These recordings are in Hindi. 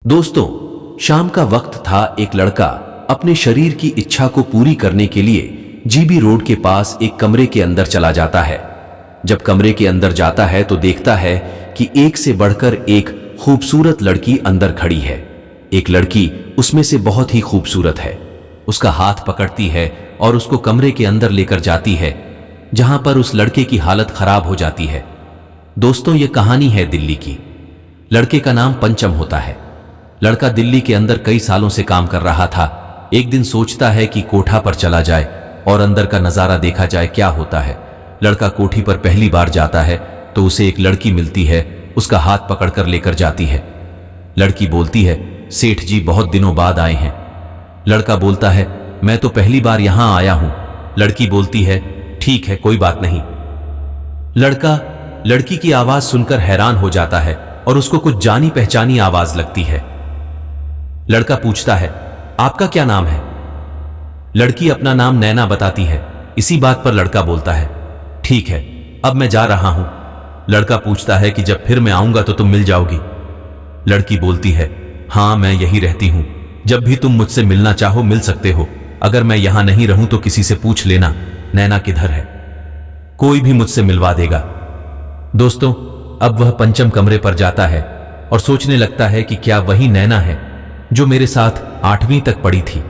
दोस्तों, शाम का वक्त था। एक लड़का अपने शरीर की इच्छा को पूरी करने के लिए जीबी रोड के पास एक कमरे के अंदर चला जाता है। जब कमरे के अंदर जाता है तो देखता है कि एक से बढ़कर एक खूबसूरत लड़की अंदर खड़ी है। एक लड़की उसमें से बहुत ही खूबसूरत है। उसका हाथ पकड़ती है और उसको कमरे के अंदर लेकर जाती है, जहां पर उस लड़के की हालत खराब हो जाती है। दोस्तों, ये कहानी है दिल्ली की। लड़के का नाम पंचम होता है। लड़का दिल्ली के अंदर कई सालों से काम कर रहा था। एक दिन सोचता है कि कोठा पर चला जाए और अंदर का नजारा देखा जाए क्या होता है। लड़का कोठी पर पहली बार जाता है तो उसे एक लड़की मिलती है। उसका हाथ पकड़कर लेकर जाती है। लड़की बोलती है, सेठ जी बहुत दिनों बाद आए हैं। लड़का बोलता है, मैं तो पहली बार यहां आया हूं। लड़की बोलती है, ठीक है, कोई बात नहीं। लड़का लड़की की आवाज सुनकर हैरान हो जाता है और उसको कुछ जानी पहचानी आवाज लगती है। लड़का पूछता है, आपका क्या नाम है? लड़की अपना नाम नैना बताती है। इसी बात पर लड़का बोलता है, ठीक है, अब मैं जा रहा हूं। लड़का पूछता है कि जब फिर मैं आऊंगा तो तुम मिल जाओगी? लड़की बोलती है, हां, मैं यही रहती हूं। जब भी तुम मुझसे मिलना चाहो मिल सकते हो। अगर मैं यहां नहीं रहूं तो किसी से पूछ लेना नैना किधर है, कोई भी मुझसे मिलवा देगा। दोस्तों, अब वह पंचम कमरे पर जाता है और सोचने लगता है कि क्या वही नैना है जो मेरे साथ 8वीं तक पढ़ी थी।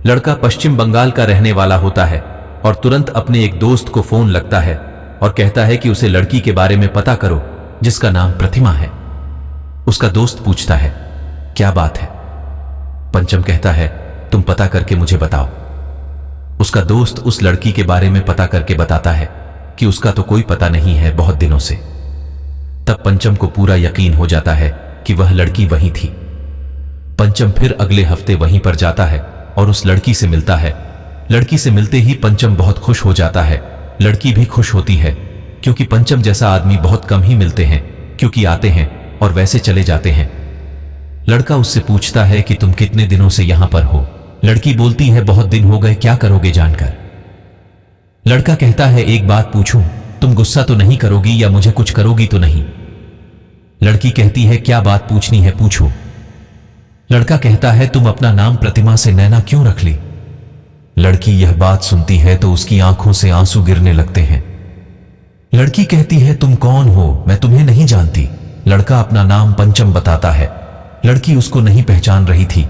लड़का पश्चिम बंगाल का रहने वाला होता है और तुरंत अपने एक दोस्त को फोन लगता है और कहता है कि उसे लड़की के बारे में पता करो जिसका नाम प्रतिमा है। उसका दोस्त पूछता है, क्या बात है? पंचम कहता है, तुम पता करके मुझे बताओ। उसका दोस्त उस लड़की के बारे में पता करके बताता है कि उसका तो कोई पता नहीं है बहुत दिनों से। तब पंचम को पूरा यकीन हो जाता है कि वह लड़की वही थी। पंचम फिर अगले हफ्ते वहीं पर जाता है और उस लड़की से मिलता है। लड़की से मिलते ही पंचम बहुत खुश हो जाता है। लड़की भी खुश होती है क्योंकि पंचम जैसा आदमी बहुत कम ही मिलते हैं, क्योंकि आते हैं और वैसे चले जाते हैं। लड़का उससे पूछता है कि तुम कितने दिनों से यहां पर हो? लड़की बोलती है, बहुत दिन हो गए, क्या करोगे जानकर? लड़का कहता है, एक बात पूछूं, तुम गुस्सा तो नहीं करोगी या मुझे कुछ करोगी तो नहीं? लड़की कहती है, क्या बात पूछनी है, पूछो। लड़का कहता है, तुम अपना नाम प्रतिमा से नैना क्यों रख ली? लड़की यह बात सुनती है तो उसकी आंखों से आंसू गिरने लगते हैं। लड़की कहती है, तुम कौन हो? मैं तुम्हें नहीं जानती। लड़का अपना नाम पंचम बताता है। लड़की उसको नहीं पहचान रही थी।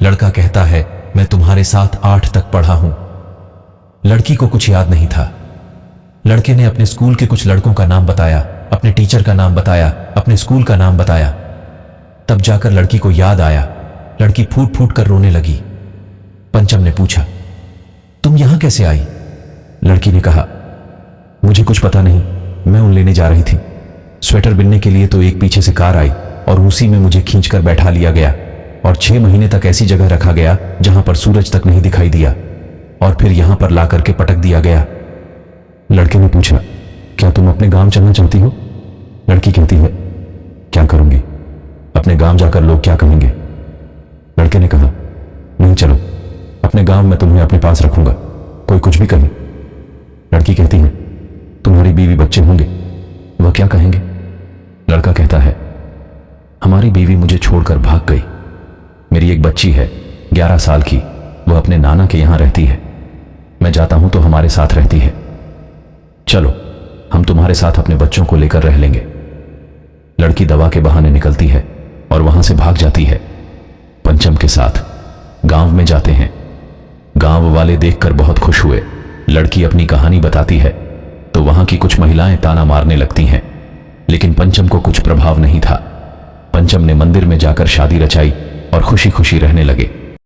लड़का कहता है, मैं तुम्हारे साथ 8 तक पढ़ा हूं। लड़की को कुछ याद नहीं था। लड़के ने अपने स्कूल के कुछ लड़कों का नाम बताया, अपने टीचर का नाम बताया, अपने स्कूल का नाम बताया। तब जाकर लड़की को याद आया। लड़की फूट फूट कर रोने लगी। पंचम ने पूछा, तुम यहां कैसे आई? लड़की ने कहा, मुझे कुछ पता नहीं, मैं उन लेने जा रही थी। स्वेटर बिनने के लिए तो एक पीछे से कार आई और उसी में मुझे खींचकर बैठा लिया गया और 6 महीने तक ऐसी जगह रखा गया जहां पर सूरज तक नहीं दिखाई दिया और फिर यहां पर ला करके पटक दिया गया। लड़के ने पूछा, क्या तुम अपने गांव चलना चाहती हो? लड़की कहती है, क्या करूंगी, अपने गांव जाकर लोग क्या कहेंगे? लड़के ने कहा, नहीं, चलो, अपने गांव में तुम्हें अपने पास रखूंगा, कोई कुछ भी कहे। लड़की कहती है, तुम्हारी बीवी बच्चे होंगे, वह क्या कहेंगे? लड़का कहता है, हमारी बीवी मुझे छोड़कर भाग गई। मेरी एक बच्ची है 11 साल की, वह अपने नाना के यहां रहती है। मैं जाता हूं तो हमारे साथ रहती है। चलो, हम तुम्हारे साथ अपने बच्चों को लेकर रह लेंगे। लड़की दवा के बहाने निकलती है और वहां से भाग जाती है। पंचम के साथ गांव में जाते हैं। गांव वाले देखकर बहुत खुश हुए। लड़की अपनी कहानी बताती है तो वहां की कुछ महिलाएं ताना मारने लगती हैं, लेकिन पंचम को कुछ प्रभाव नहीं था। पंचम ने मंदिर में जाकर शादी रचाई और खुशी खुशी रहने लगे।